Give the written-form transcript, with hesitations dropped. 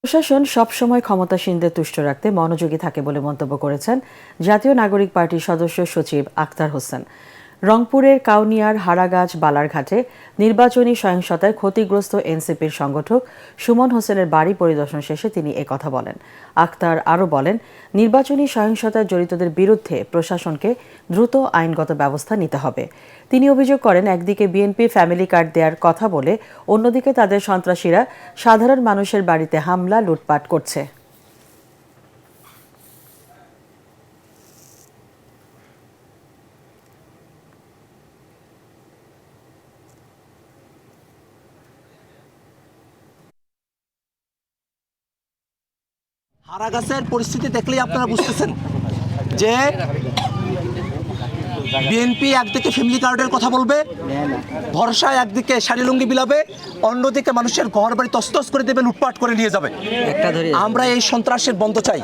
প্রশাসন সবসময় ক্ষমতাসীনদের তুষ্ট রাখতে মনোযোগী থাকে বলে মন্তব্য করেছেন জাতীয় নাগরিক পার্টির সদস্য সচিব আক্তার হোসেন। রংপুরের কাউনিয়ার হারাগাছ বালারঘাটে নির্বাচনী সহিংসতায় ক্ষতিগ্রস্ত এনসিপির সংগঠক সুমন হোসেনের বাড়ি পরিদর্শন শেষে তিনি একথা বলেন। আক্তার আরও বলেন, নির্বাচনী সহিংসতায় জড়িতদের বিরুদ্ধে প্রশাসনকে দ্রুত আইনগত ব্যবস্থা নিতে হবে। তিনি অভিযোগ করেন, একদিকে বিএনপি ফ্যামিলি কার্ড দেওয়ার কথা বলে অন্যদিকে তাদের সন্ত্রাসীরা সাধারণ মানুষের বাড়িতে হামলা লুটপাট করছে। হারাগাছের পরিস্থিতি দেখলেই আপনারা বুঝতেছেন যে বিএনপি একদিকে ফ্যামিলি কার্ডের কথা বলবে, ভরসায় একদিকে শাড়ি লুঙ্গি বিলাবে, অন্যদিকে মানুষের ঘর বাড়ি তছতছ করে দেবে, লুটপাট করে নিয়ে যাবে। আমরা এই সন্ত্রাসের বন্ধ চাই।